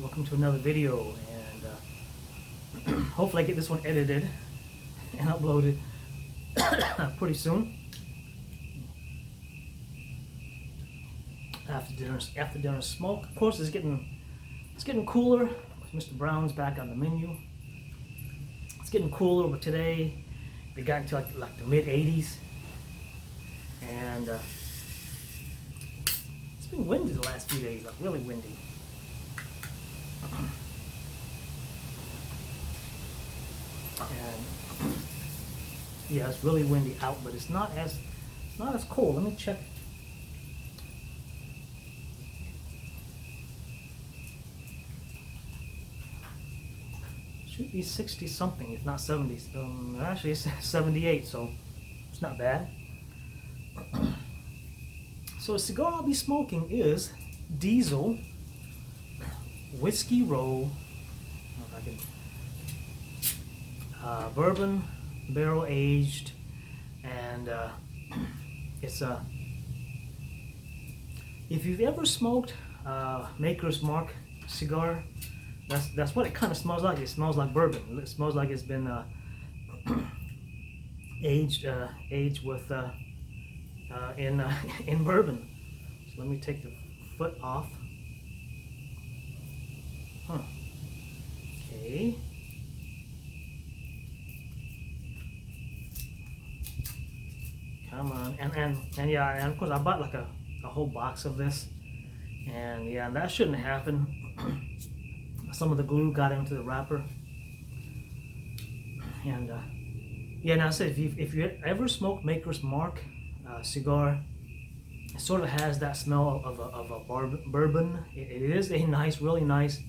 Welcome to another video, and hopefully I get this one edited and uploaded pretty soon. After dinner smoke. Of course, it's getting cooler. Mr. Brown's back on the menu. It's getting cooler, but today we got into like the mid 80s, and it's been windy the last few days, like really windy. And yeah, it's really windy out, but it's not as cold. Let me check. Should be 60 something, if not 70. Actually, it's 78, so it's not bad. So the cigar I'll be smoking is Diesel Whiskey Roll. Bourbon barrel aged, and it's a. If you've ever smoked Maker's Mark cigar, that's what it kind of smells like. It smells like bourbon. It smells like it's been aged with in bourbon. So let me take the foot off. Okay. Come on, and yeah, and of course I bought like a whole box of this, and yeah, that shouldn't happen. Some of the glue got into the wrapper, and yeah. Now I said, if you ever smoked Maker's Mark cigar, it sort of has that smell of a bourbon. It is a nice, really nice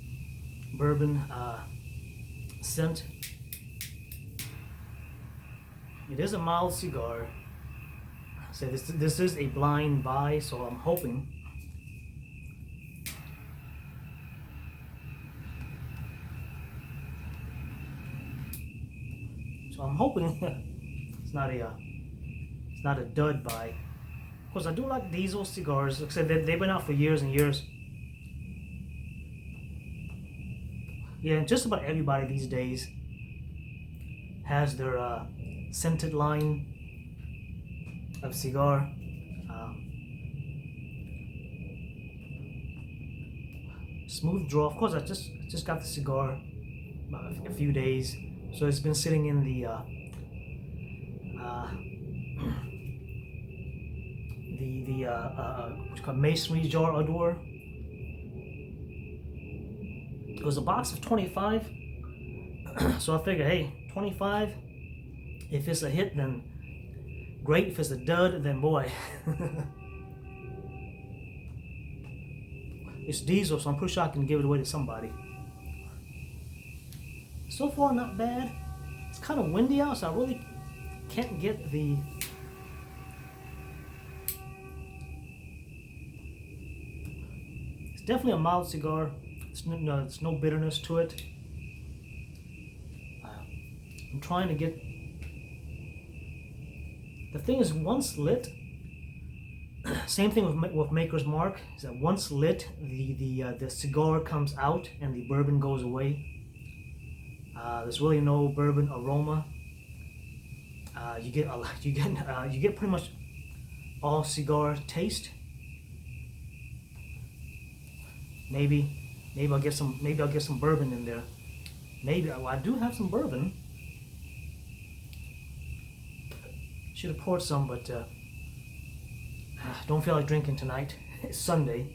bourbon scent. It is a mild cigar. So this is a blind buy, so I'm hoping. So I'm hoping it's not a dud buy. Of course, I do like Diesel cigars. Like I said, they've been out for years and years. Yeah, just about everybody these days has their scented line of cigar. Smooth draw. Of course, I just got the cigar about a few days, so it's been sitting in the what's called masonry jar door. It was a box of 25, so I figured, hey, 25. If it's a hit, then great. If it's a dud, then boy. It's Diesel, so I'm pretty sure I can give it away to somebody. So far, not bad. It's kind of windy out, so I really can't get the. It's definitely a mild cigar. It's no bitterness to it. I'm trying to get. The thing is, once lit, same thing with Maker's Mark, is that once lit, the cigar comes out and the bourbon goes away. There's really no bourbon aroma. You get pretty much all cigar taste. Maybe I'll get some bourbon in there. Well, I do have some bourbon. Should have poured some, but don't feel like drinking tonight. It's Sunday.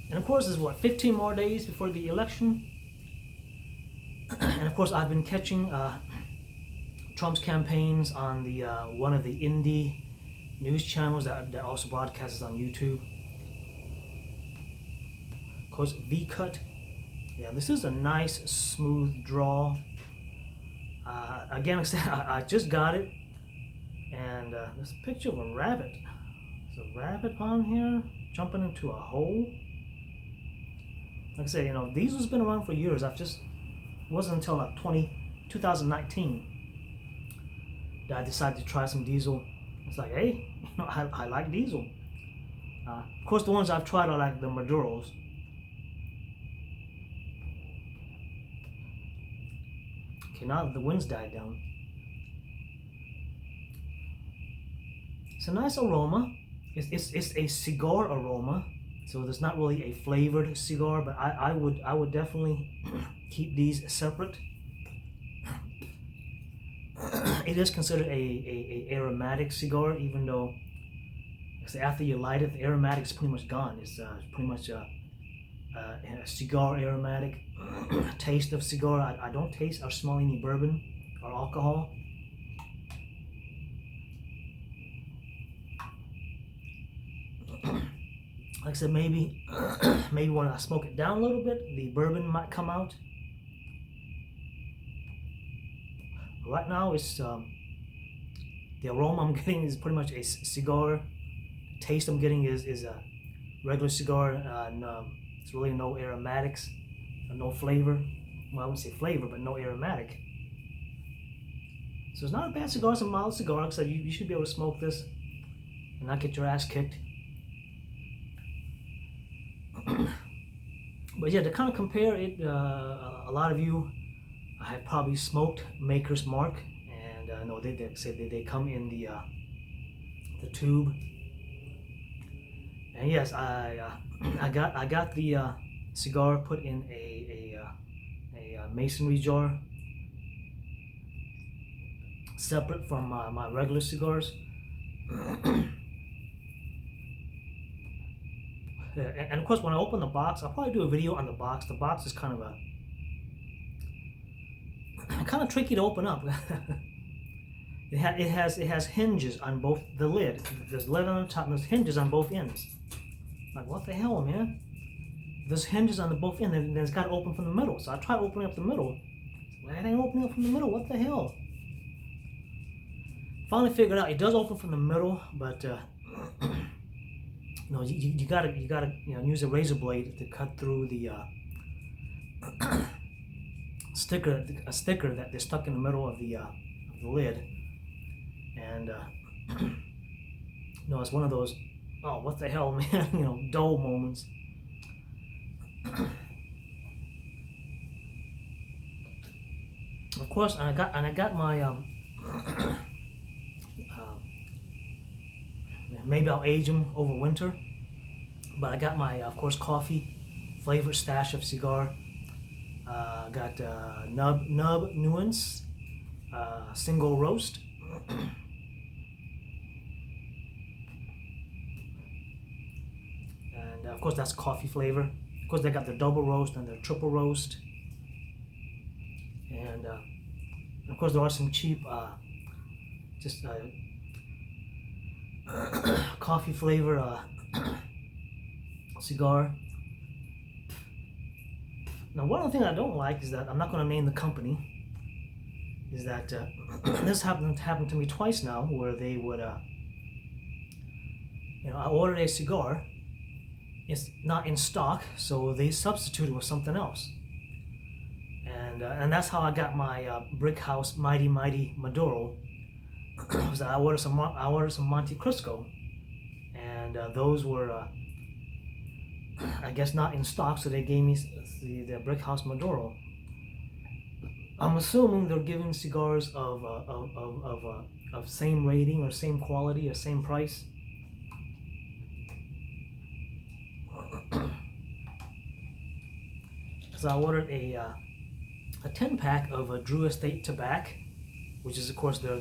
And of course, there's 15 more days before the election. And of course, I've been catching Trump's campaigns on the one of the indie news channels that also broadcasts on YouTube. Of course, V-Cut. Yeah, this is a nice, smooth draw. Again, like I said, I just got it, and there's a picture of a rabbit. There's a rabbit on here jumping into a hole. Like I said, Diesel's been around for years. It wasn't until like 2019 that I decided to try some Diesel. It's like, hey, I like Diesel. Of course, the ones I've tried are like the Maduros. Okay, now the wind's died down. It's a nice aroma. It's a cigar aroma, so there's not really a flavored cigar. But I would definitely keep these separate. It is considered a aromatic cigar, even though after you light it, the aromatic is pretty much gone. It's pretty much a cigar aromatic taste of cigar. I don't taste or smell any bourbon or alcohol. Like I said, maybe when I smoke it down a little bit, the bourbon might come out. Right now, it's the aroma I'm getting is pretty much a cigar. The taste I'm getting is a regular cigar, and it's really no aromatics, no flavor. Well, I wouldn't say flavor, but no aromatic. So it's not a bad cigar. It's a mild cigar. Like I said, you should be able to smoke this and not get your ass kicked. But yeah, to kind of compare it, a lot of you have probably smoked Maker's Mark, and I know they say they come in the tube. And yes, I got the cigar put in a masonry jar, separate from my regular cigars. And of course, when I open the box, I'll probably do a video on the box. The box is kind of tricky to open up. It has hinges on both the lid. There's lid on the top, and there's hinges on both ends. Like, what the hell, man? There's hinges on the both ends, and it's got to open from the middle. So I tried opening up the middle. Why it ain't opening up from the middle? What the hell? Finally figured out it does open from the middle, but no, you gotta use a razor blade to cut through the sticker that they're stuck in the middle of the lid, and it's one of those, oh, what the hell, man, dull moments. Of course, I got my maybe I'll age them over winter, but I got my, of course, coffee flavored stash of cigar. Got nub nuance, single roast. And of course that's coffee flavor. Of course they got their double roast and their triple roast. And of course there are some cheap just coffee flavor cigar. Now, one of the things I don't like is that I'm not going to name the company. Is that this happened to me twice now, where they would, I ordered a cigar. It's not in stock, so they substituted with something else. And that's how I got my Brick House Mighty Maduro. Was I ordered some Monte Cristo, and those were I guess not in stock, so they gave me the Brick House Maduro. I'm assuming they're giving cigars of same rating or same quality or same price. So I ordered a 10-pack of Drew Estate Tobacco, which is of course their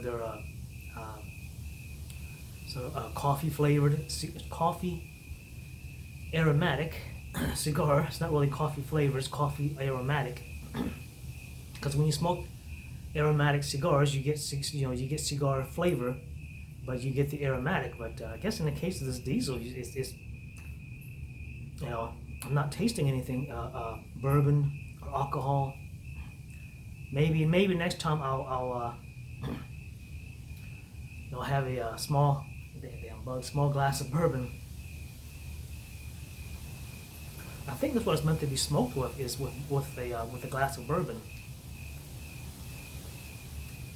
coffee flavored, coffee aromatic cigar. It's not really coffee flavor, it's coffee aromatic. Because when you smoke aromatic cigars, you get cigar flavor, but you get the aromatic. But I guess in the case of this diesel, it's I'm not tasting anything bourbon or alcohol. Maybe next time I'll have a small glass of bourbon. I think that's what it's meant to be smoked with, is with a glass of bourbon.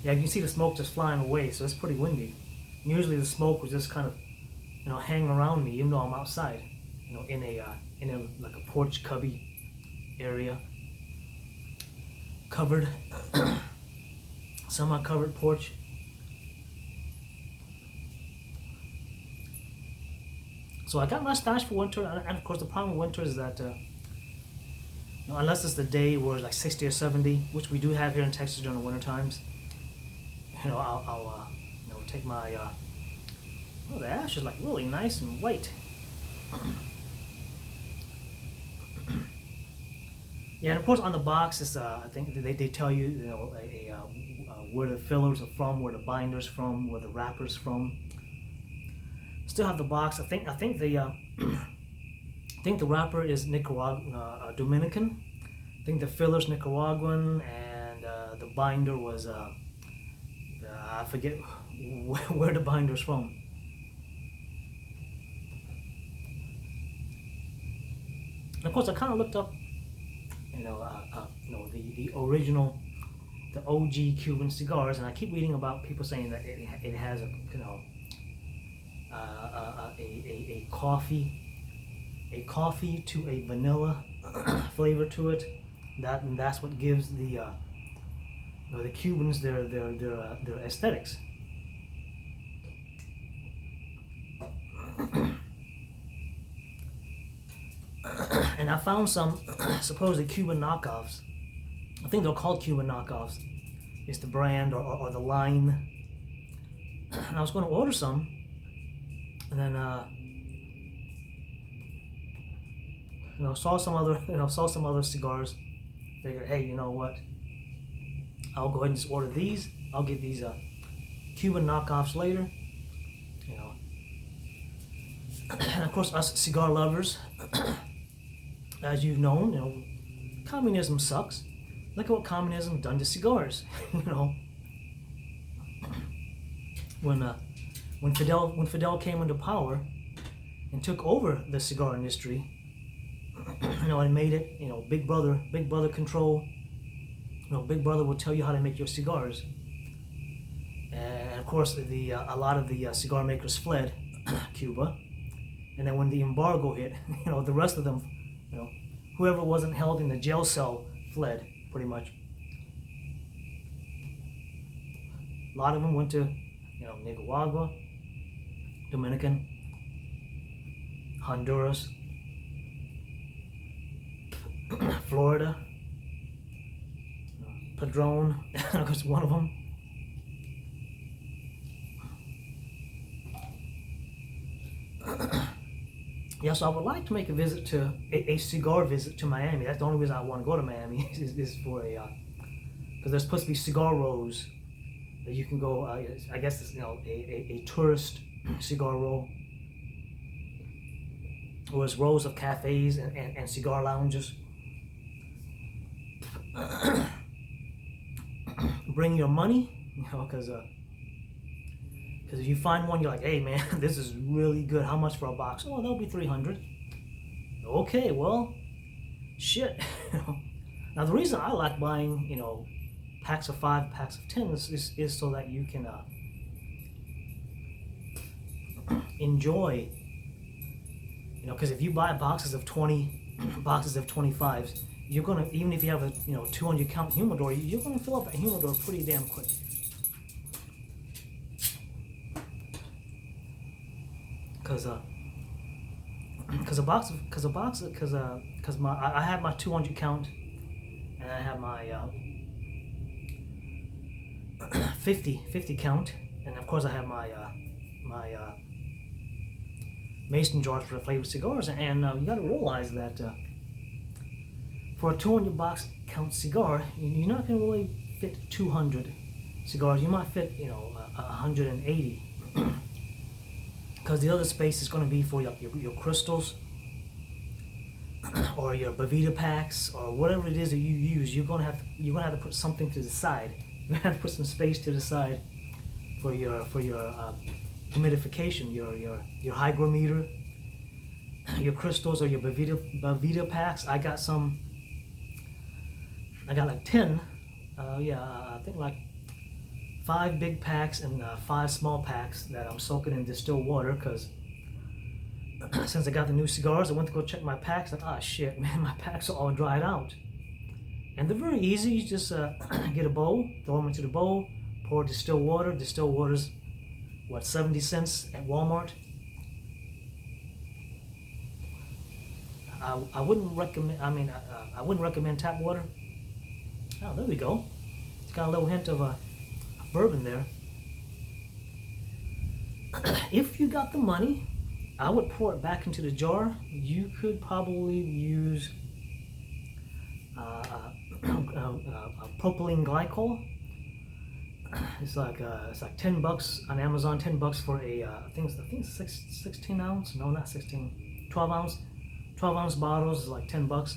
Yeah, you can see the smoke just flying away, so it's pretty windy. Usually the smoke was just kind of hang around me, even though I'm outside, in a like a porch cubby area, covered, semi-covered porch. So I got my stash for winter, and of course the problem with winter is that unless it's the day where it's like 60 or 70, which we do have here in Texas during the winter times, I'll take my oh, the ash is like really nice and white. Yeah, and of course on the box is I think they tell you where the fillers are from, where the binders from, where the wrappers from. Still have the box. I think the I think the wrapper is Dominican. I think the filler's Nicaraguan, and the binder was I forget where the binder's from. And of course, I kind of looked up, the original, the OG Cuban cigars, and I keep reading about people saying that it has a coffee to a vanilla flavor to it. That's what gives the Cubans their aesthetics. And I found some supposedly Cuban knockoffs. I think they're called Cuban knockoffs. It's the brand or the line. And I was going to order some, and then saw some other cigars. Figured, hey, you know what? I'll go ahead and just order these. I'll get these Cuban knockoffs later. And of course, us cigar lovers, as you've known, communism sucks. Look at what communism done to cigars. When Fidel came into power and took over the cigar industry, and made it, Big Brother control. Big Brother will tell you how to make your cigars. And of course, a lot of the cigar makers fled Cuba. And then when the embargo hit, the rest of them, whoever wasn't held in the jail cell fled, pretty much. A lot of them went to, Nicaragua, Dominican, Honduras, Florida, Padron, was one of them. Yeah, so I would like to make a cigar visit to Miami. That's the only reason I want to go to Miami is for because there's supposed to be cigar rows that you can go. I guess it's a tourist cigar row. Or there's rows of cafes and cigar lounges. Bring your money, because if you find one, you're like, hey man, this is really good. How much for a box? Oh, that'll be $300. Okay, well, shit. Now the reason I like buying, packs of 5, packs of 10 is so that you can enjoy. Because if you buy boxes of 20, boxes of 25s, you're gonna, even if you have a 200 count humidor, you're gonna fill up that humidor pretty damn quick. Cause I have my 200 count, and I have my 50 count, and of course I have my mason jars for the flavored cigars, and you got to realize that for a 200 box count cigar, you're not going to really fit 200 cigars. You might fit 180. Because the other space is going to be for your crystals or your Bavita packs or whatever it is that you use. You're going to have to put something to the side. You're going to have to put some space to the side for your humidification, your hygrometer, your crystals or your Bavita packs. I got like 10. I think like 5 big packs and 5 small packs that I'm soaking in distilled water, because since I got the new cigars, I went to go check my packs. Like, ah, shit, man, my packs are all dried out. And they're very easy. You just get a bowl, throw them into the bowl, pour distilled water. Distilled water's what, 70 cents at Walmart. I wouldn't recommend. I wouldn't recommend tap water. Oh, there we go. It's got a little hint of bourbon there. If you got the money, I would pour it back into the jar. You could probably use propylene glycol. It's like $10 on Amazon. $10 for a I think it's 16 ounce. No, not 16. 12 ounce. 12 ounce bottles is like $10.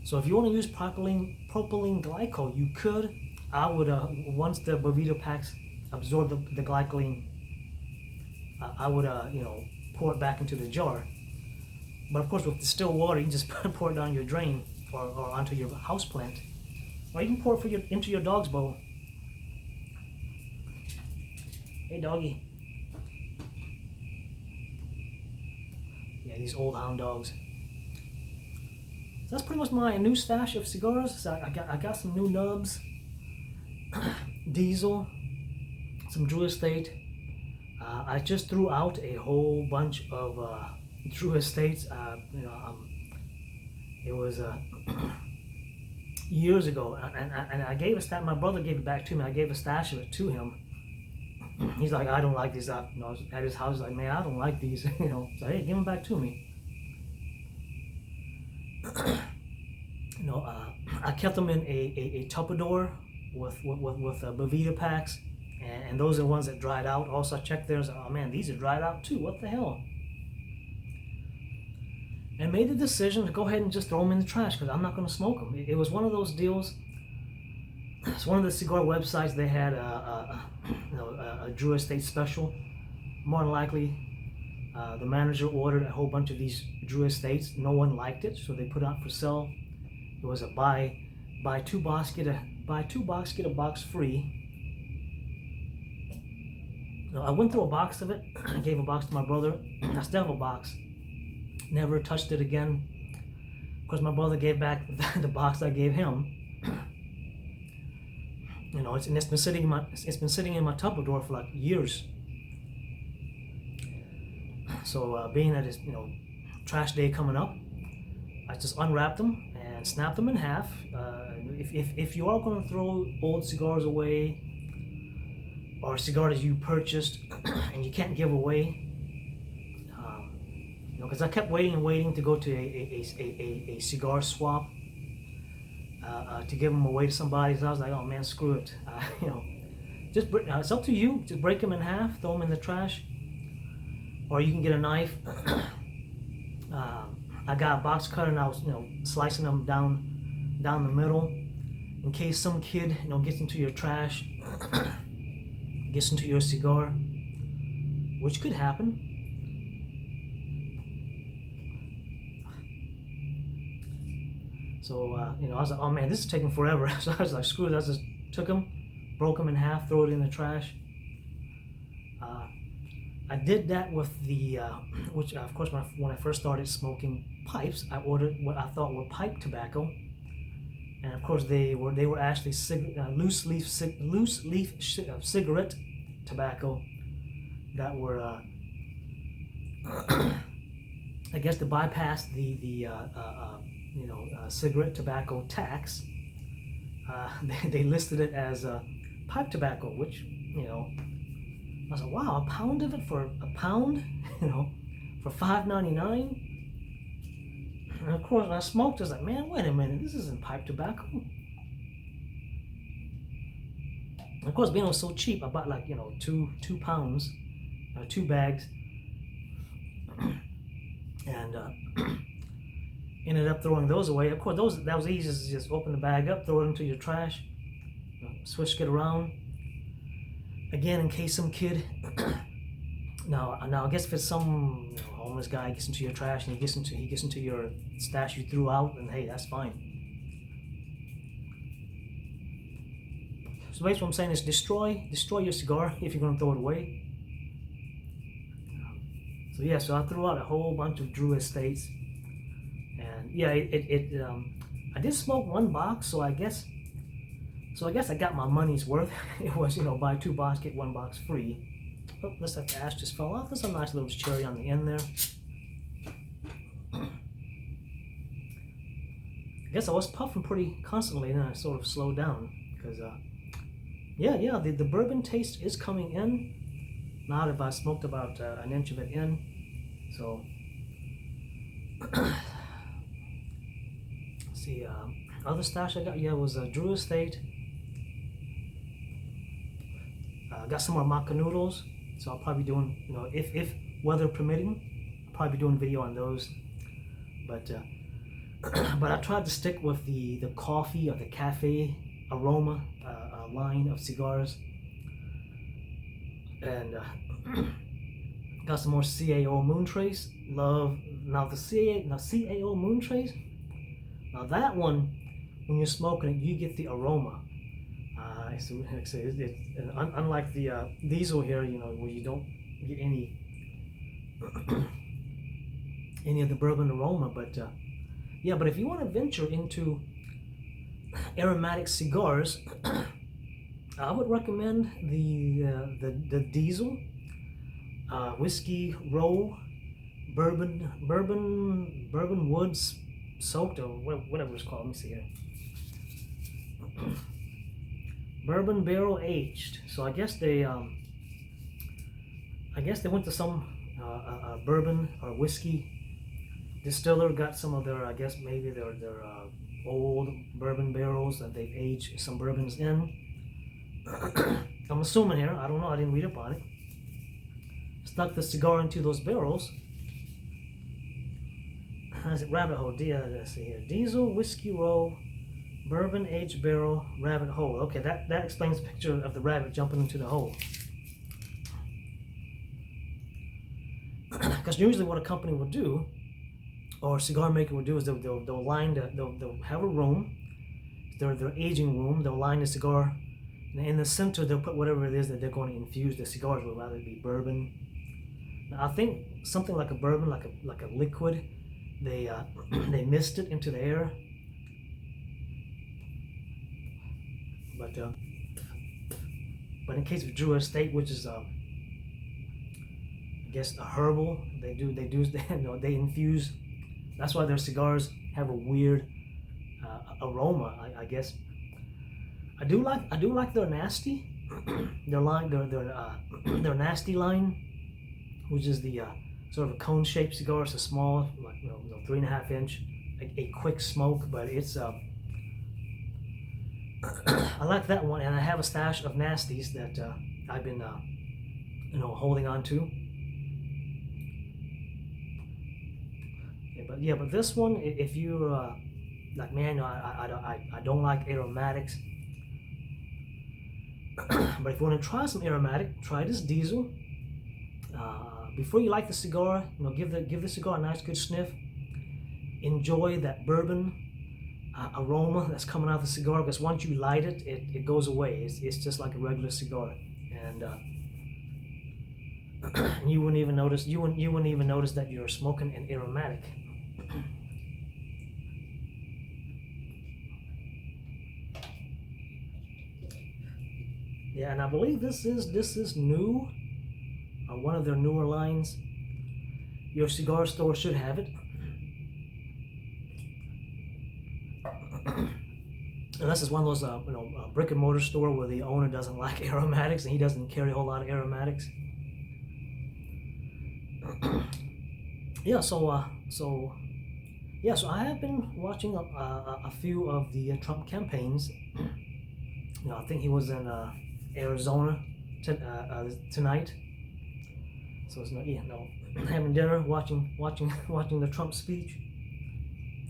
So if you want to use propylene glycol, you could. I would once the Boveda packs absorb the glycoline, I would pour it back into the jar. But of course, with distilled water, you just pour it down your drain or onto your house plant, or you can pour it into your dog's bowl. Hey, doggy. Yeah, these old hound dogs. So that's pretty much my new stash of cigars. So I got some new nubs, Diesel, some Drew Estate. I just threw out a whole bunch of Drew Estates. It was years ago, and I gave a stash. My brother gave it back to me. I gave a stash of it to him. He's like, I don't like these. At his house, like, man, I don't like these. So hey, give them back to me. I kept them in a Tupperware with Boveda packs, and those are the ones that dried out. Also, I checked theirs. Oh man, these are dried out too. What the hell? And made the decision to go ahead and just throw them in the trash because I'm not going to smoke them. It was one of those deals. It's one of the cigar websites. They had a Drew Estate special. More than likely, the manager ordered a whole bunch of these Drew Estates. No one liked it, so they put it out for sale. It was a buy two box get a box free. I went through a box of it. I gave a box to my brother. I still have a box. Never touched it again. Of course, my brother gave back the box I gave him. It's been sitting in my Tupperware for like years. So being that it's trash day coming up, I just unwrapped them and snapped them in half. If you are going to throw old cigars away, or a cigar that you purchased and you can't give away, because I kept waiting to go to a cigar swap to give them away to somebody. So I was like, oh man, screw it. It's up to you. Just break them in half, throw them in the trash, or you can get a knife. I got a box cutter and I was slicing them down the middle in case some kid gets into your trash, gets into your cigar, which could happen. So I was like, oh man, this is taking forever. So I was like, screw it. I just took them, broke them in half, throw it in the trash. I did that with the, which of course when I first started smoking pipes, I ordered what I thought were pipe tobacco, and of course they were actually loose leaf cigarette tobacco that were, I guess, to bypass the cigarette tobacco tax. They listed it as pipe tobacco, which I was like, wow, a pound of it for a pound, for $5.99. And of course, when I smoked, I was like, man, wait a minute, this isn't pipe tobacco. And of course, being it was so cheap, I bought like 2 pounds, 2 bags, and ended up throwing those away. Of course, that was easy to just open the bag up, throw it into your trash, switch it around. Again, in case some kid, now I guess if it's some homeless guy gets into your trash and he gets into your stash you threw out, then hey, that's fine. So basically what I'm saying is destroy your cigar if you're going to throw it away. So yeah, so I threw out a whole bunch of Drew Estates, and yeah, I did smoke one box, so I guess I got my money's worth. It was, buy 2 boxes, get 1 box free. Oh, looks like the ash just fell off. There's a nice little cherry on the end there. I guess I was puffing pretty constantly, and then I sort of slowed down because, yeah, the bourbon taste is coming in. Now that I've smoked about an inch of it in, so let's see. Other stash I got, was Drew Estate. Got some more maca noodles, so I'll probably be doing, if weather permitting, I'll probably be doing a video on those. But but I tried to stick with the coffee or the cafe aroma line of cigars, and got some more CAO Moontrace. Love now the CAO Moontrace. Now that one, when you're smoking it, you get the aroma. So unlike the diesel here, where you don't get any of the bourbon aroma. But yeah, but if you want to venture into aromatic cigars, I would recommend the diesel whiskey roll bourbon woods soaked, or whatever it's called. Let me see here. Bourbon barrel aged. So I guess they went to some bourbon or whiskey distiller, got some of their, I guess maybe their old bourbon barrels that they've aged some bourbons in. I'm assuming here, I don't know, I didn't read up on it. Stuck the cigar into those barrels. How's it? Rabbit hole. Let's see here. Diesel whiskey roll, bourbon aged barrel, rabbit hole. Okay, that explains the picture of the rabbit jumping into the hole. Because usually what a company will do, or a cigar maker will do, is they'll line they'll have a room, their aging room. They'll line the cigar, and in the center they'll put whatever it is that they're going to infuse the cigars with, whether it be bourbon. Now, I think something like a bourbon, like a liquid, they mist it into the air. But in case of Drew Estate, which is I guess a herbal, they infuse. That's why their cigars have a weird aroma. I guess I do like their nasty, their nasty line, which is the sort of a cone-shaped cigar. It's a small, like 3.5 inch, a quick smoke, but it's I like that one, and I have a stash of nasties that I've been holding on to. But this one, if you like, man, I don't like aromatics. But if you want to try some aromatic, try this diesel. Before you light the cigar, give the cigar a nice good sniff. Enjoy that bourbon aroma that's coming out of the cigar, because once you light it, it goes away. It's just like a regular cigar, and you wouldn't even notice. You wouldn't even notice that you're smoking an aromatic. Yeah, and I believe this is new, one of their newer lines. Your cigar store should have it. Unless it's one of those brick and mortar store where the owner doesn't like aromatics and he doesn't carry a whole lot of aromatics. So I have been watching a few of the Trump campaigns. I think he was in Arizona tonight. So it's having dinner, watching the Trump speech.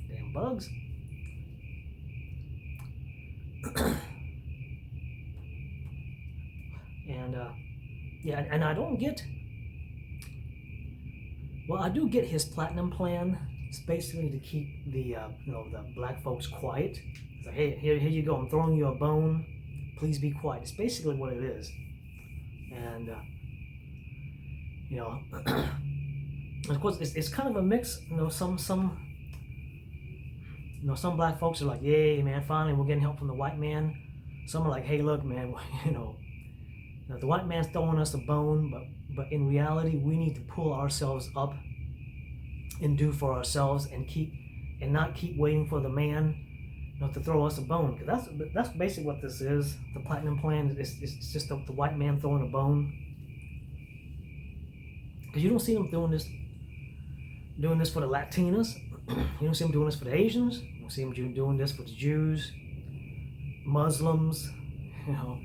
Damn bugs. And I don't get. Well, I do get his platinum plan. It's basically to keep the the black folks quiet. It's like, hey, here you go. I'm throwing you a bone. Please be quiet. It's basically what it is. And Of course, it's kind of a mix. Some black folks are like, "Yay, man! Finally, we're getting help from the white man." Some are like, "Hey, look, man, the white man's throwing us a bone, but in reality, we need to pull ourselves up and do for ourselves, and not keep waiting for the man, to throw us a bone." Because that's basically what this is. The Platinum Plan is just the white man throwing a bone. Because you don't see them doing this for the Latinas. You don't see them doing this for the Asians. You don't see them doing this for the Jews, Muslims. Hell,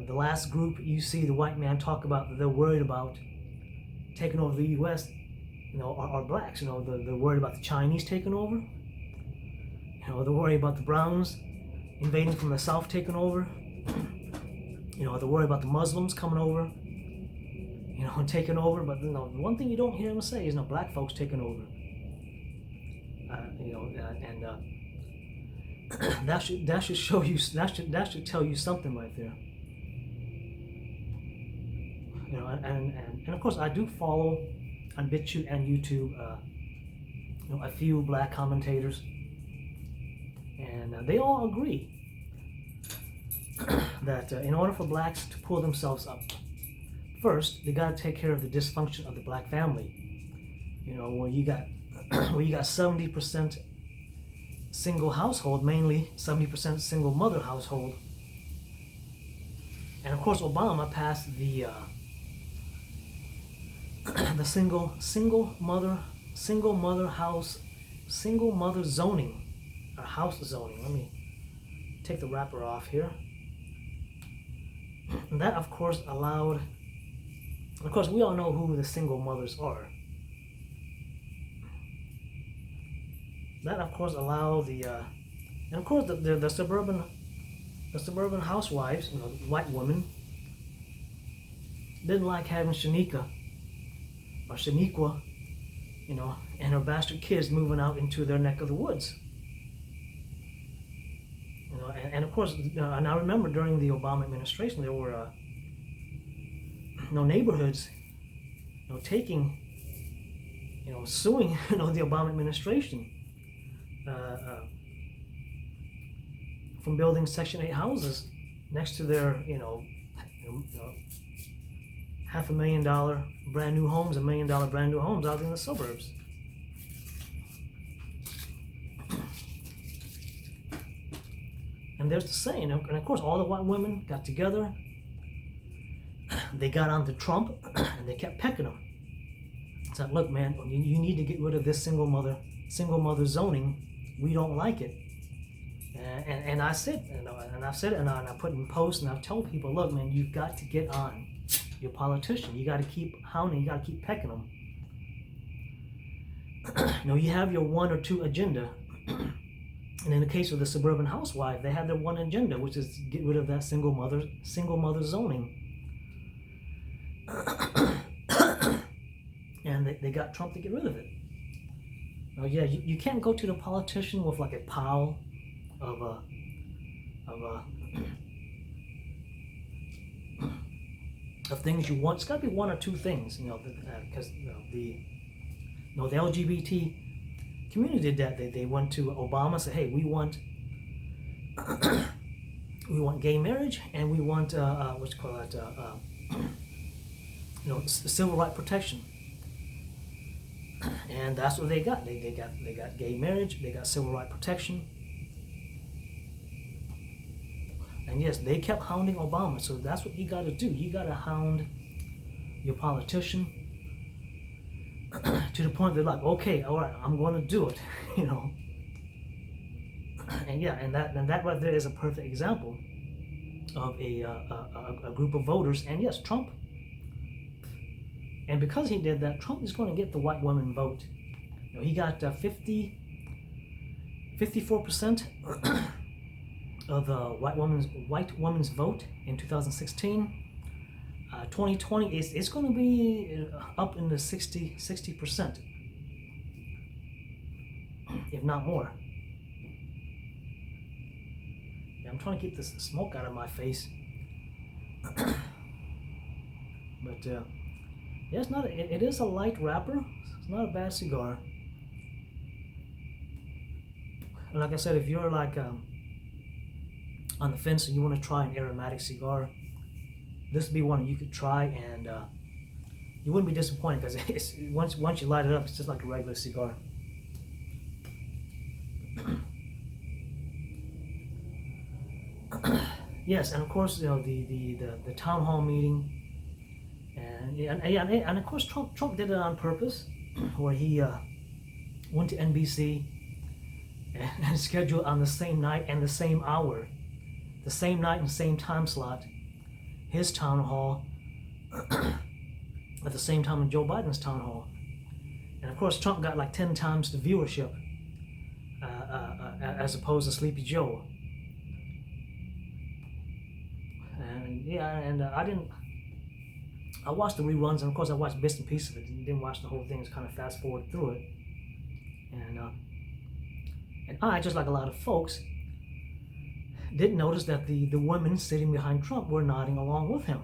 the last group you see the white man talk about that they're worried about taking over the U.S. Are blacks. They're worried about the Chinese taking over. They're worried about the browns invading from the south taking over. They're worried about the Muslims coming over, and taking over. But the one thing you don't hear them say is black folks taking over. That should show you, that should tell you something right there. And of course I do follow on BitChute and YouTube a few black commentators, and they all agree that in order for blacks to pull themselves up, first they got to take care of the dysfunction of the black family. Where you got 70% single household, mainly 70% single mother household. And of course Obama passed the single mother zoning, or house zoning. Let me take the wrapper off here. And that of course allowed, of course we all know who the single mothers are. That of course allowed and of course the suburban housewives, white women, didn't like having Shaniqua or Shaniqua, and her bastard kids moving out into their neck of the woods. And of course, and I remember during the Obama administration there were neighborhoods, taking, suing, the Obama administration. From building Section 8 houses next to their, $500,000 brand new homes, $1 million brand new homes out in the suburbs. And there's the saying, and of course all the white women got together, they got onto Trump, and they kept pecking him. It's like, look, man, you need to get rid of this single mother zoning. We don't like it. And I said, and I've said it, and I put in posts, and I've told people, look, man, you've got to get on your politician. You got to keep hounding, you got to keep pecking them. You have your one or two agenda. And in the case of the suburban housewife, they had their one agenda, which is get rid of that single mother zoning. And they got Trump to get rid of it. Yeah, you can't go to the politician with like a pile of things you want. It's got to be one or two things, because the LGBT community did that. They went to Obama and said, hey, we want gay marriage, and we want civil right protection. And that's what they got. They got gay marriage, they got civil right protection. And yes, they kept hounding Obama. So that's what you got to do. You got to hound your politician to the point they're like, okay, all right, I'm going to do it, And yeah, and that right there is a perfect example of a group of voters. And yes, Trump. And because he did that, Trump is going to get the white woman vote. He got 54% of the white woman's vote in 2016. 2020 it's going to be up in the 60%, if not more. Yeah, I'm trying to keep this smoke out of my face. But yeah, it's not. It is a light wrapper. It's not a bad cigar. And like I said, if you're like on the fence and you want to try an aromatic cigar, this would be one you could try, and you wouldn't be disappointed because it's once you light it up, it's just like a regular cigar. Yes, and of course, you know, the town hall meeting, and of course Trump did it on purpose, where he went to NBC and scheduled on the same night and the same hour, the same night and same time slot, his town hall at the same time as Joe Biden's town hall. And of course, Trump got like 10 times the viewership as opposed to Sleepy Joe. And yeah, and I watched the reruns, and of course I watched bits and pieces of it. Didn't watch the whole thing, just kind of fast forward through it. And I, just like a lot of folks, didn't notice that the women sitting behind Trump were nodding along with him.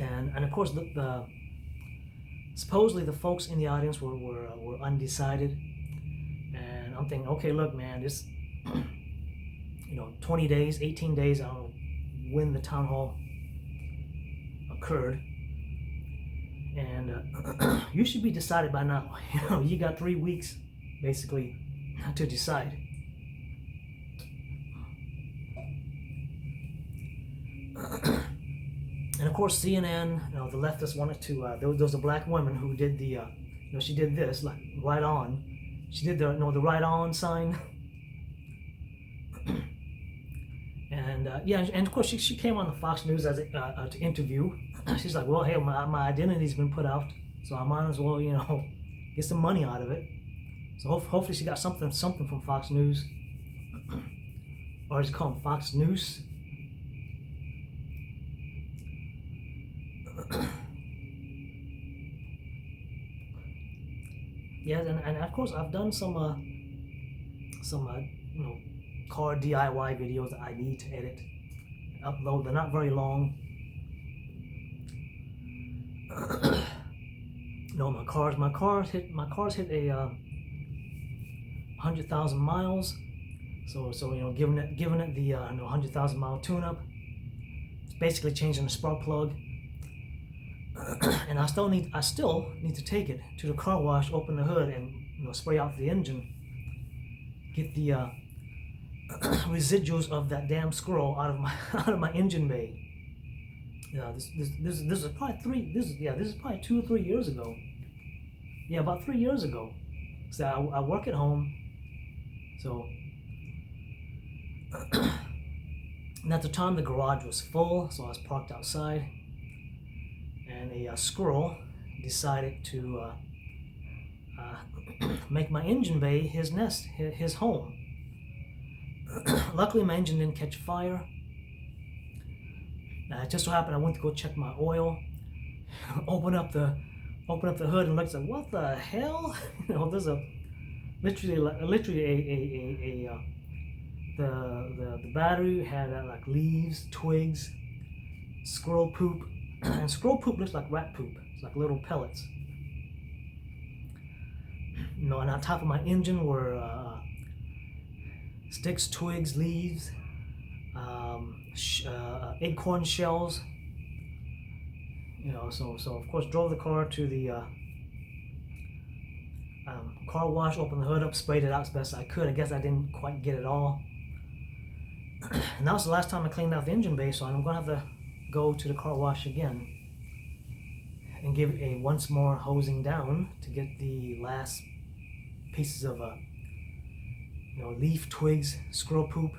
And of course the supposedly the folks in the audience were undecided. And I'm thinking, okay, look, man, this 20 days, 18 days, I don't know when the town hall occurred, and you should be decided by now. You got 3 weeks basically to decide. And of course CNN, the leftists wanted to, there was a black woman who did the, she did this, like, right on. She did the right on sign. And yeah, and of course she came on the Fox News as to interview. She's like, well, hey, my identity's been put out, so I might as well, get some money out of it. So hopefully she got something from Fox News, or is it called Fox News? Yeah, and of course I've done some car DIY videos that I need to edit, upload. They're not very long. My car's hit a 100,000 miles. So giving it the 100,000 mile tune-up. It's basically changing the spark plug. And I still need to take it to the car wash, open the hood, and spray out the engine. Get the residuals of that damn squirrel out of my engine bay. This is probably this is probably 2 or 3 years ago. Yeah, about 3 years ago. So I work at home. So and at the time the garage was full, so I was parked outside, and a squirrel decided to make my engine bay his nest, his home. Luckily, my engine didn't catch fire. It just so happened I went to go check my oil, open up the hood, and looked like, what the hell? There's literally the battery had like leaves, twigs, squirrel poop, and squirrel poop looks like rat poop. It's like little pellets. And on top of my engine were sticks, twigs, leaves, acorn shells. So of course drove the car to the car wash, opened the hood up, sprayed it out as best I could. I guess I didn't quite get it all. And that was the last time I cleaned out the engine bay, so I'm going to have to go to the car wash again and give it a once more hosing down to get the last pieces of leaf, twigs, squirrel poop.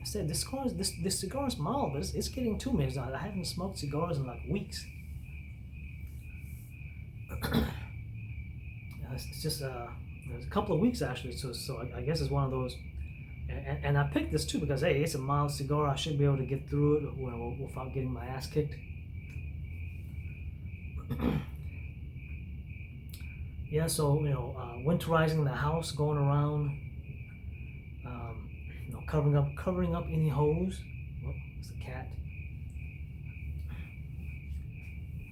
I said this cigar is mild, but it's getting to me. I haven't smoked cigars in like weeks. It's just a couple of weeks actually. So I guess it's one of those. And I picked this too because hey, it's a mild cigar. I should be able to get through it without getting my ass kicked. Yeah, so winterizing the house, going around, covering up any holes. Oh, it's a cat.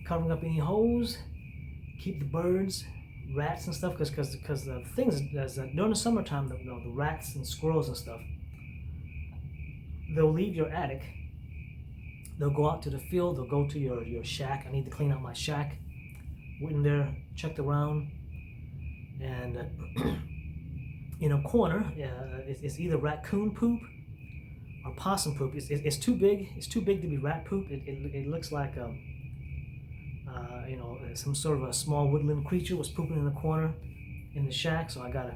Covering up any holes. Keep the birds, rats and stuff, because the thing is that during the summertime, the rats and squirrels and stuff, they'll leave your attic. They'll go out to the field. They'll go to your shack. I need to clean out my shack. Went in there, checked around, and in a corner, it's either raccoon poop or possum poop. It's too big. It's too big to be rat poop. It looks like some sort of a small woodland creature was pooping in the corner in the shack. So I gotta,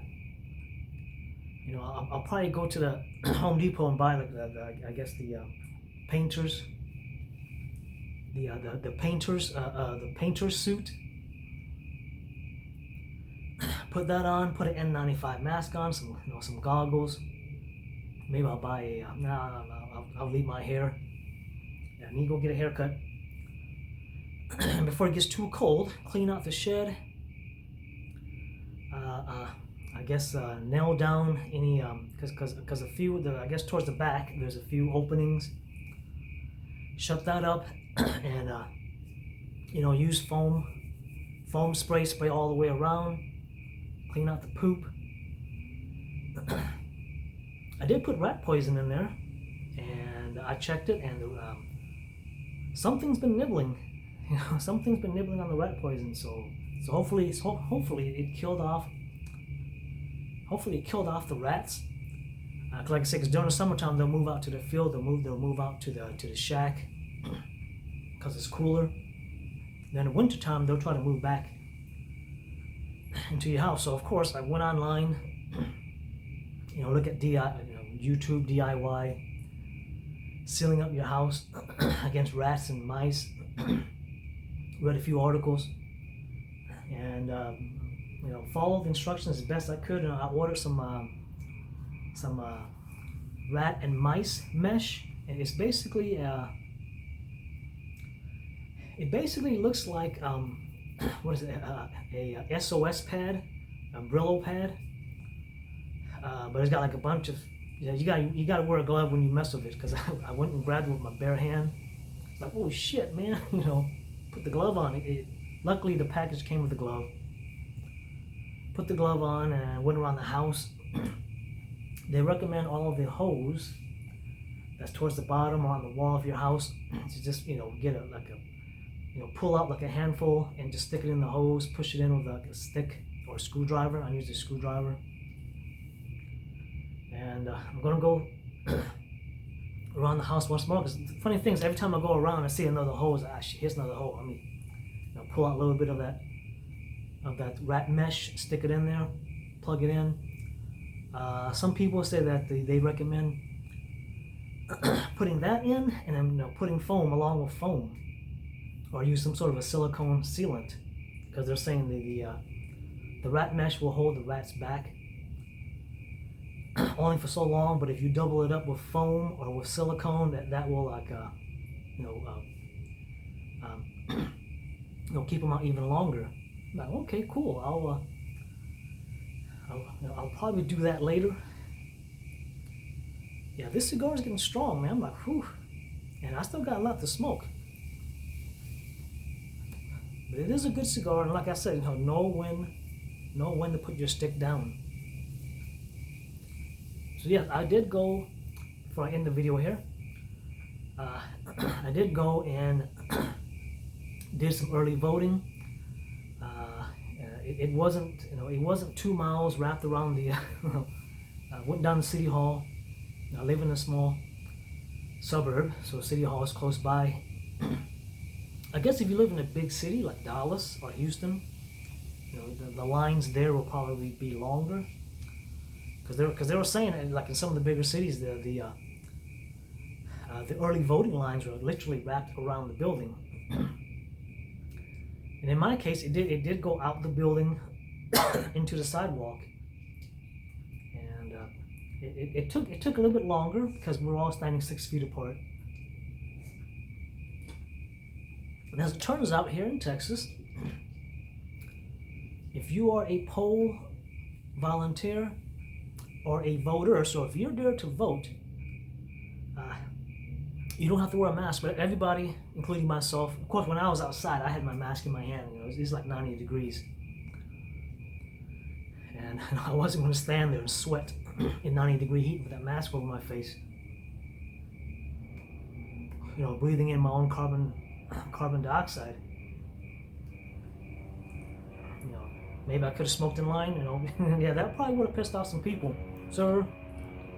I'll probably go to the Home Depot and buy I guess the painters, the painter's suit. Put that on. Put an N95 mask on. Some goggles. Maybe I'll buy I'll leave my hair. Yeah, I need to go get a haircut. Before it gets too cold, clean out the shed. I guess nail down any because a few I guess towards the back there's a few openings. Shut that up, and use foam spray all the way around. Clean out the poop. I did put rat poison in there, and I checked it, and something's been nibbling. Something's been nibbling on the rat poison. So hopefully it killed off. Hopefully it killed off the rats. Like I said, because during the summertime they'll move out to the field. They'll move out to the shack because it's cooler. Then in the wintertime they'll try to move back into your house. So of course I went online. Look at YouTube DIY sealing up your house against rats and mice. Read a few articles, and followed the instructions as best I could. And I ordered some rat and mice mesh, and it's basically it basically looks like what is it, a SOS pad, a Brillo pad, but it's got like a bunch of you got to wear a glove when you mess with it, because I went and grabbed it with my bare hand. It's like, oh shit, man, put the glove on. Luckily the package came with the glove. Put the glove on and went around the house. They recommend all of the hose that's towards the bottom or on the wall of your house to just get pull out like a handful and just stick it in the hose, push it in with like a stick or a screwdriver. I use a screwdriver, and I'm gonna go around the house once more, because the funny thing is every time I go around I see another hose. Here's another hole. I mean, pull out a little bit of that rat mesh, stick it in there, plug it in. Some people say that they recommend putting that in and then putting foam along with foam, or use some sort of a silicone sealant, because they're saying the rat mesh will hold the rats back only for so long. But if you double it up with foam or with silicone, that will keep them out even longer. I'm like, okay, cool. I'll probably do that later. Yeah, this cigar is getting strong, man. I'm like, whew. And I still got a lot to smoke. But it is a good cigar, and like I said, know when to put your stick down. So yeah, I did go, before I end the video here, I did go and did some early voting. It wasn't 2 miles wrapped around the. Went down to City Hall. I live in a small suburb, so City Hall is close by. I guess if you live in a big city like Dallas or Houston, the lines there will probably be longer. Because they were saying, like in some of the bigger cities, the early voting lines were literally wrapped around the building. And in my case, it did go out the building into the sidewalk, and it took a little bit longer because we were all standing 6 feet apart. And as it turns out, here in Texas, if you are a poll volunteer, are a voter, so if you're there to vote, you don't have to wear a mask. But everybody, including myself, of course, when I was outside, I had my mask in my hand. You know, it's like 90 degrees, and I wasn't going to stand there and sweat in 90-degree heat with that mask over my face. You know, breathing in my own carbon dioxide. You know, maybe I could have smoked in line. You know, yeah, that probably would have pissed off some people. Sir,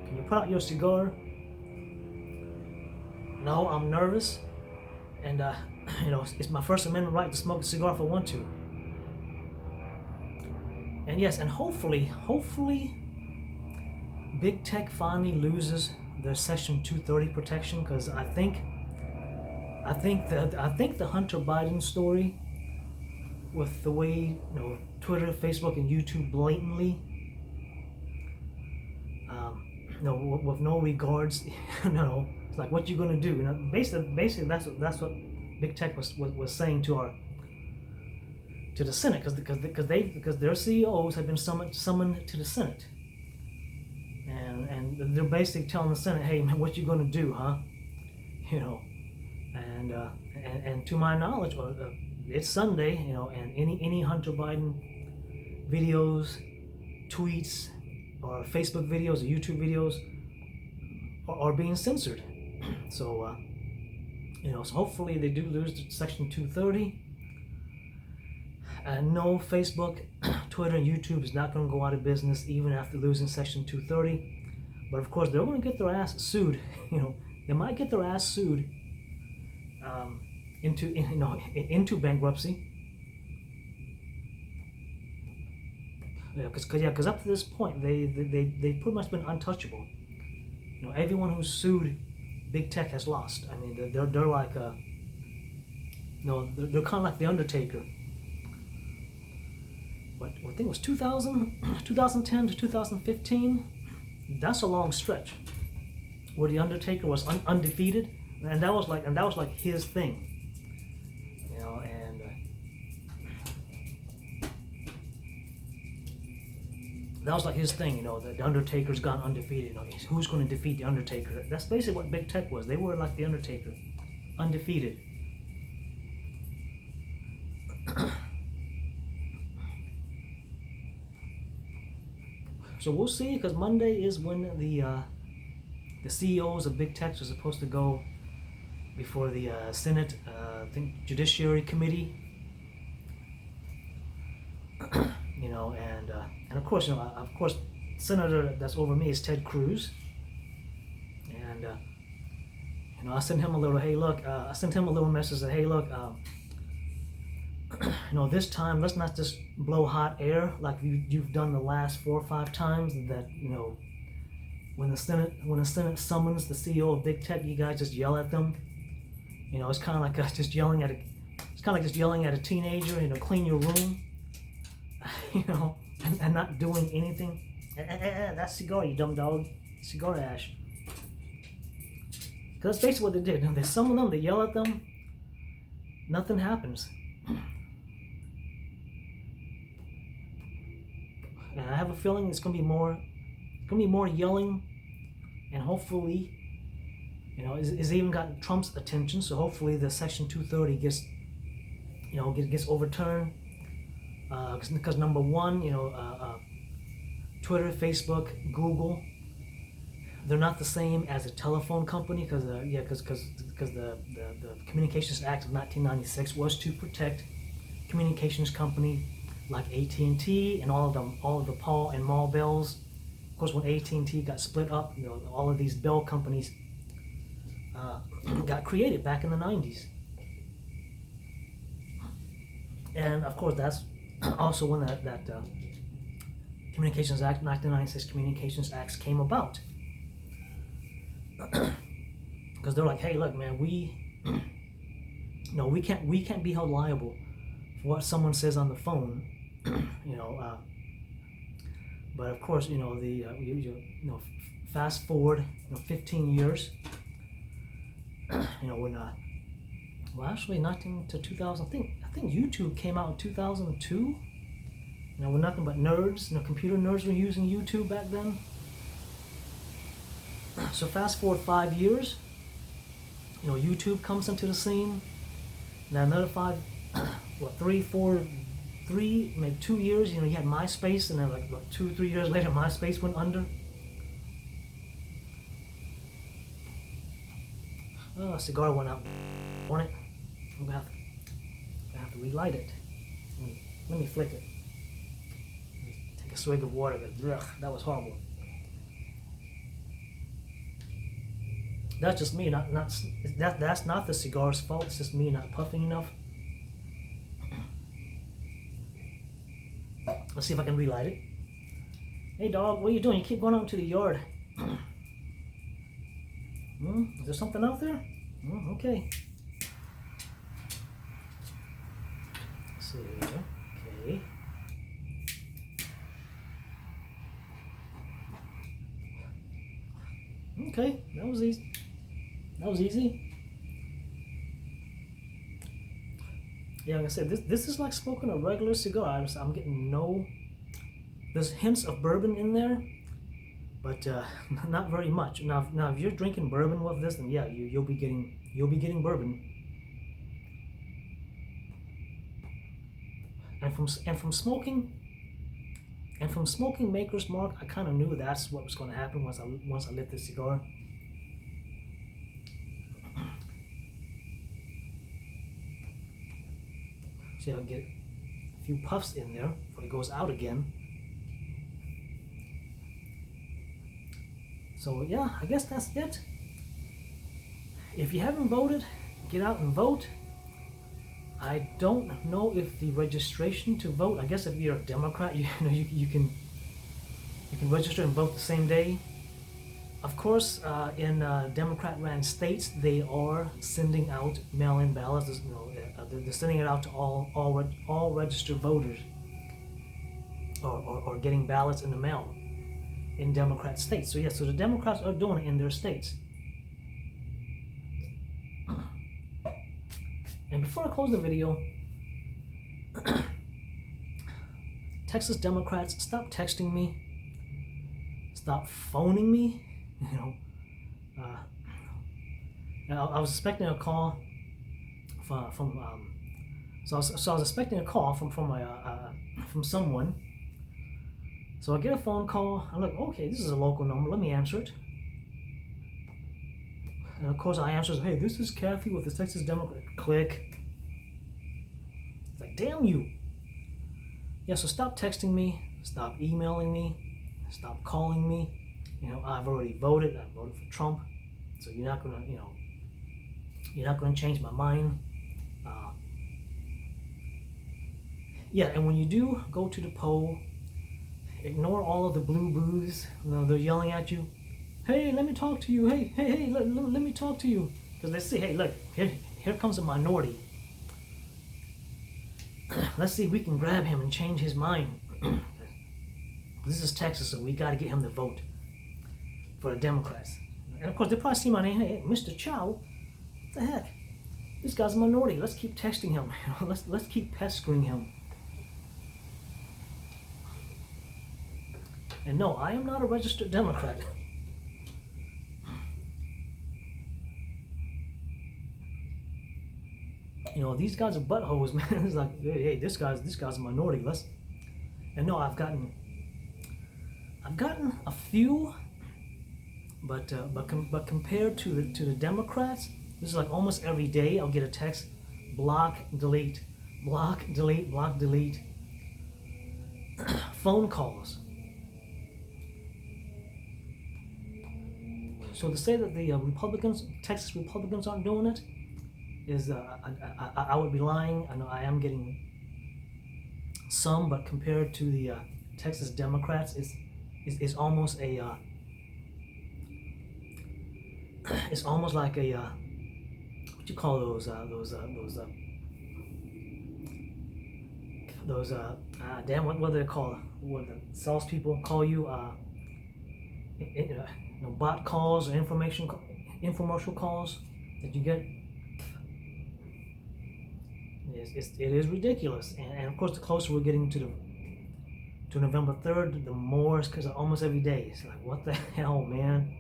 can you put out your cigar? No, I'm nervous, and you know, it's my First Amendment right to smoke a cigar if I want to. And yes, and hopefully, Big Tech finally loses their Section 230 protection, because I think the Hunter Biden story, with the way, you know, Twitter, Facebook, and YouTube blatantly, you know, with no regards, you know, it's like, what you gonna do? You know, basically that's what Big Tech was saying to the Senate, because their CEOs have been summoned to the Senate, and they're basically telling the Senate, hey man, what you gonna do, huh? You know, and to my knowledge, it's Sunday, you know, and any Hunter Biden videos, tweets, or Facebook videos or YouTube videos are being censored. So you know, so hopefully they do lose Section 230. No, Facebook, Twitter, and YouTube is not going to go out of business even after losing Section 230. But of course, they're going to get their ass sued. You know, they might get their ass sued into bankruptcy. Yeah, because up to this point, they pretty much been untouchable. You know, everyone who's sued Big Tech has lost. I mean, they're like you know, they're kind of like the Undertaker. But I think it was 2010 to 2015. That's a long stretch where the Undertaker was undefeated, and that was like his thing. You know, and that was like his thing. You know, the Undertaker's gone undefeated. You know, who's going to defeat the Undertaker? That's basically what Big Tech was. They were like the Undertaker, undefeated. So we'll see, because Monday is when the CEOs of Big Tech are supposed to go before the Senate, I think Judiciary Committee. You know, and of course, you know, Senator that's over me is Ted Cruz, and you know, I sent him a little, hey look, I sent him a little message that, hey look, you know, this time let's not just blow hot air like you've done the last 4 or 5 times. That, you know, when the Senate summons the CEO of Big Tech, you guys just yell at them. You know, it's kind of like just yelling at a teenager. You know, clean your room. You know, and not doing anything. That's cigar, you dumb dog. Cigar ash. Because that's basically what they did. They summon them, they yell at them. Nothing happens. And I have a feeling it's gonna be more yelling, and hopefully, you know, it's even got Trump's attention. So hopefully the Section 230 gets overturned. Because number one, you know, Twitter, Facebook, Google, they're not the same as a telephone company, because the Communications Act of 1996 was to protect communications company like AT&T and all of the Paul and Mall Bells. Of course, when AT&T got split up, you know, all of these bell companies got created back in the 90s. And of course, that's also when that Communications Act, 1996 Communications Acts came about. Because they're like, hey, look, man, we can't be held liable for what someone says on the phone. You know, but of course, you know, you know, fast forward, you know, 15 years. You know, when well, actually, nothing to 2000. I think YouTube came out in 2002. You know, when nothing but nerds, you know, computer nerds were using YouTube back then. So fast forward 5 years, you know, YouTube comes into the scene. Now another five, what, 3, maybe 2 years, you know, you had MySpace, and then like 2, 3 years later, MySpace went under. Oh, a cigar went out on it. I'm gonna have to relight it. Let me flick it. Take a swig of water, but ugh, that was horrible. That's just me, that's not the cigar's fault. It's just me not puffing enough. Let's see if I can relight it. Hey dog, what are you doing? You keep going out into the yard. Is there something out there? Okay. Let's see. Okay. Okay, that was easy. That was easy. Yeah, like I said, this is like smoking a regular cigar. I'm getting there's hints of bourbon in there, but not very much. Now if you're drinking bourbon with this, then yeah, you'll be getting bourbon. And from smoking Maker's Mark, I kind of knew that's what was going to happen once I lit this cigar. See, I'll get a few puffs in there before it goes out again. So yeah, I guess that's it. If you haven't voted, get out and vote. I don't know if the registration to vote, I guess if you're a Democrat, you can register and vote the same day. Of course, in Democrat-ran states, they are sending out mail-in ballots. You know, they're sending it out to all registered voters, or getting ballots in the mail in Democrat states. So yes, so the Democrats are doing it in their states. And before I close the video, Texas Democrats, stop texting me, stop phoning me. You know, I was expecting a call so I was expecting a call from someone. So I get a phone call. I'm like, okay, this is a local number. Let me answer it. And of course I answer, hey, this is Kathy with the Texas Democrat. Click. It's like, damn you. Yeah, so stop texting me, stop emailing me, stop calling me. You know, I've already voted. I voted for Trump, so you're not gonna change my mind. Yeah, and when you do go to the poll, ignore all of the blue booths. You know, they're yelling at you. Hey, let me talk to you. Hey, let me talk to you. Because they say, hey, look, here comes a minority. Let's see if we can grab him and change his mind. This is Texas, so we got to get him to vote for the Democrats. And of course, they probably see my name. Hey, Mr. Chow, what the heck? This guy's a minority. Let's keep texting him. Let's keep pestering him. And no, I am not a registered Democrat. You know, these guys are buttholes, man. It's like, hey, this guy's a minority. And no, I've gotten a few, but compared to the Democrats, this is like almost every day I'll get a text, block, delete, block, delete, block, delete. Phone calls. So to say that the Texas Republicans aren't doing it, is I would be lying. I know I am getting some, but compared to the Texas Democrats, it's almost a it's almost like a what you call those damn, what do they call, what the salespeople call you, bot calls or infomercial calls that you get. It is ridiculous, and of course, the closer we're getting to November 3rd, the more, because almost every day it's like, what the hell, man?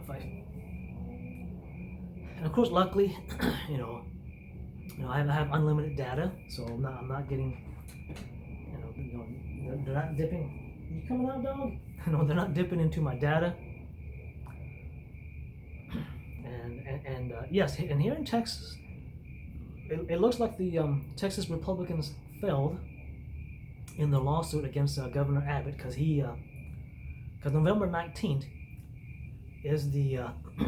if I, and of course, luckily, you know, I have unlimited data, so I'm not getting, they're not dipping. You coming out, dog? No, they're not dipping into my data. And yes, and here in Texas, it looks like the Texas Republicans failed in the lawsuit against Governor Abbott because November 19th is the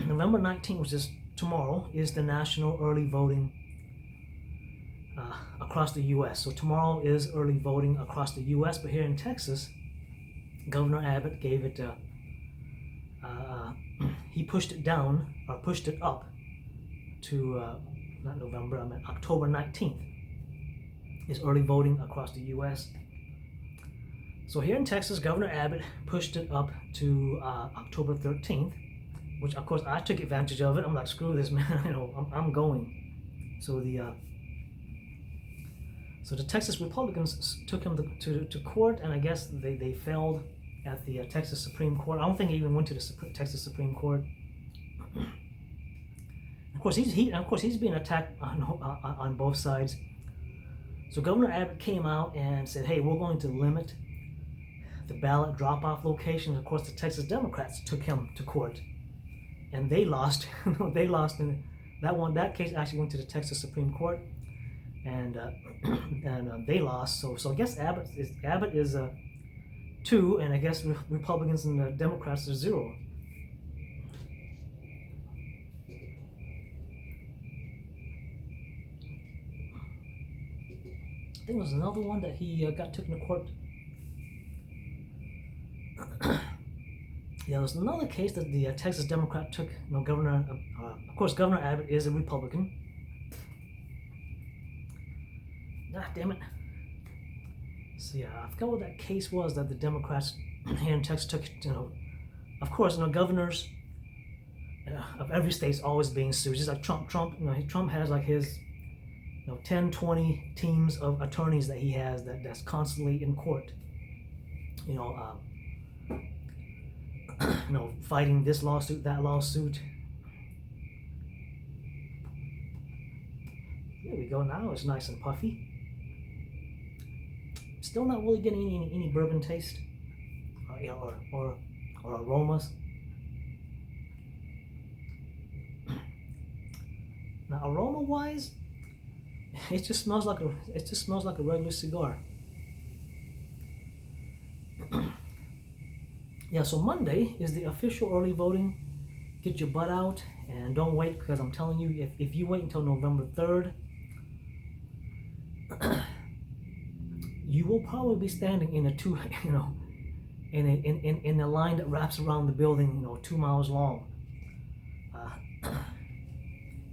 November 19th, which is tomorrow, is the national early voting across the U.S. So tomorrow is early voting across the U.S., but here in Texas, Governor Abbott gave it, he pushed it down, or pushed it up to, not November, I meant October 19th is early voting across the U.S. So here in Texas, Governor Abbott pushed it up to October 13th, which of course I took advantage of it. I'm like, screw this, man, I'm going. So the Texas Republicans took him to court, and I guess they failed at the Texas Supreme Court. I don't think he even went to the Texas Supreme Court. Of course, he's being attacked on both sides. So Governor Abbott came out and said, "Hey, we're going to limit the ballot drop-off locations." Of course, the Texas Democrats took him to court, and they lost. They lost in that one. That case actually went to the Texas Supreme Court, and they lost. So I guess Abbott is 2, and I guess Republicans and Democrats are 0. I think there was another one that he got taken to court. Yeah, there was another case that the Texas Democrat took. Governor. Of course, Governor Abbott is a Republican. Ah, damn it. So yeah, I forgot what that case was that the Democrats here in Texas took. Of course, governors of every state's always being sued. Just like Trump. Trump has like his 10, 20 teams of attorneys that he has that's constantly in court. Fighting this lawsuit, that lawsuit. There we go. Now it's nice and puffy. Still not really getting any bourbon taste, or aromas. Now, aroma-wise, it just smells like a regular cigar. Yeah, so Monday is the official early voting. Get your butt out and don't wait, because I'm telling you, if you wait until November 3rd, you will probably be standing in in a line that wraps around the building, 2 miles long.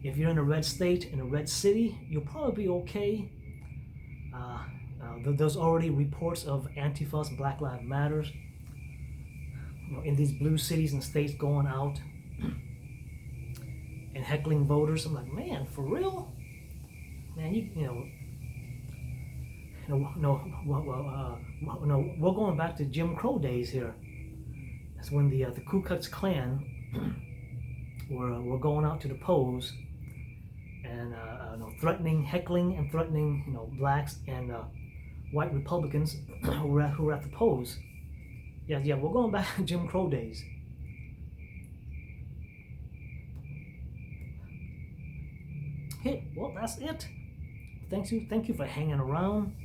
If you're in a red state, in a red city, you'll probably be okay. There's already reports of Antifa's and Black Lives Matters, in these blue cities and states going out and heckling voters. I'm like, man, for real? Man, we're going back to Jim Crow days here. That's when the Ku Klux Klan were going out to the polls and heckling and threatening blacks and white Republicans who were at the polls. Yeah, we're going back to Jim Crow days. Hey, well, that's it. Thank you for hanging around.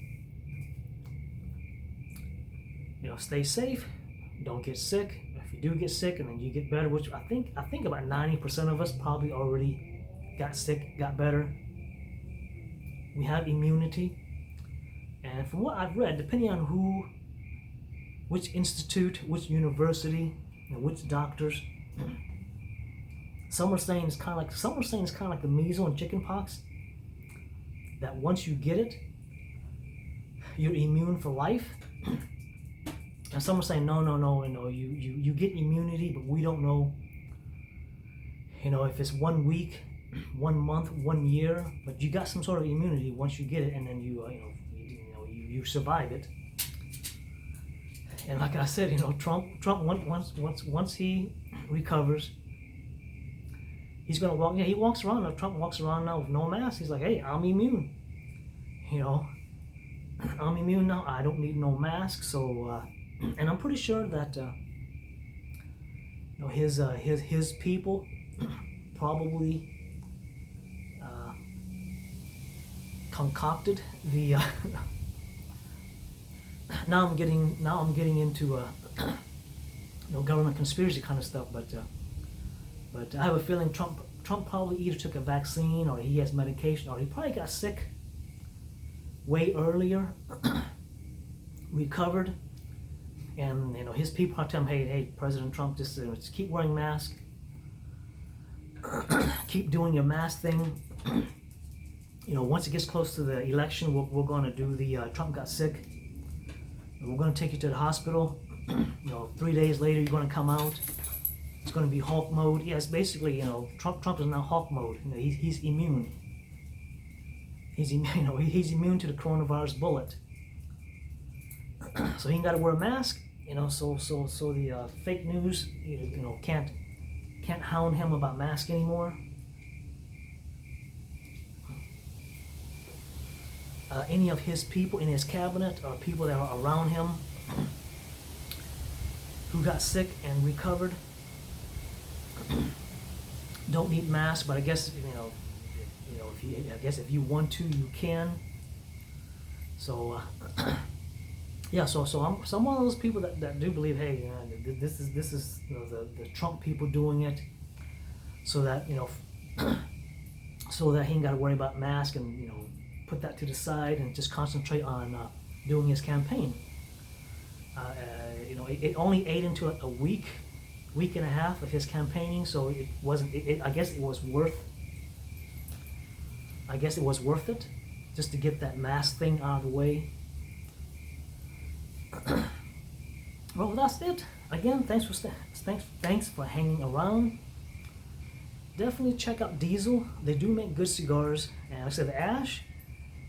Stay safe. Don't get sick. If you do get sick and then you get better, which I think about 90% of us probably already got sick, got better. We have immunity, and from what I've read, depending on which institute, which university, which doctors, some are saying it's kind of like the measles and chicken pox, that once you get it, you're immune for life. And some are saying no, you get immunity, but we don't know, if it's 1 week, 1 month, 1 year, but you got some sort of immunity once you get it, and then you survive it. And like I said, Trump once he recovers, he's gonna walk. Yeah, he walks around. Trump walks around now with no mask. He's like, hey, I'm immune. You know, I'm immune now. I don't need no mask. So, and I'm pretty sure that you know, his people probably concocted the. Now I'm getting into you know, government conspiracy kind of stuff, but I have a feeling Trump probably either took a vaccine or he has medication or he probably got sick way earlier, recovered, and you know, his people are telling him, hey, President Trump, just keep wearing masks, keep doing your mask thing. You know, once it gets close to the election, we're going to do the Trump got sick. We're going to take you to the hospital. You know, 3 days later, you're going to come out. It's going to be Hulk mode. Yeah, it's basically, you know, Trump is now Hulk mode. You know, he's immune. He's immune to the coronavirus bullet. So he ain't got to wear a mask. You know, so the fake news, you know, can't hound him about masks anymore. Any of his people in his cabinet or people that are around him who got sick and recovered don't need masks, but I guess if you want to, you can. So yeah, so I'm one of those people that do believe, hey, this is you know, the Trump people doing it so that, you know, so that he ain't got to worry about masks, and you know, put that to the side and just concentrate on doing his campaign. You know, it only ate into a week and a half of his campaigning, so it wasn't. I guess it was worth. I guess it was worth it, just to get that mask thing out of the way. Well, that's it. Again, thanks for hanging around. Definitely check out Diesel. They do make good cigars, and like I said, the ash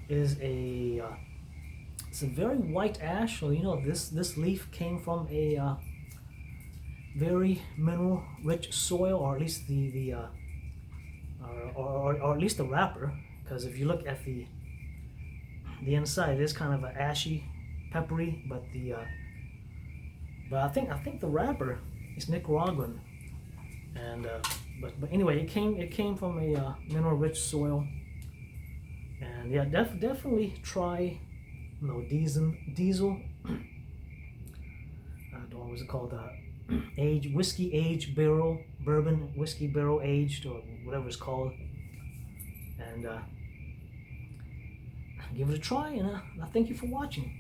is it's a very white ash. So you know, this leaf came from a very mineral rich soil, or at least or at least the wrapper, because if you look at the inside, it is kind of an ashy, peppery, but I think the wrapper is Nicaraguan, and but anyway, it came from a mineral rich soil. And yeah, definitely try, you know, diesel. What was it called? Whiskey aged barrel, bourbon whiskey barrel aged, or whatever it's called. And give it a try. And I thank you for watching.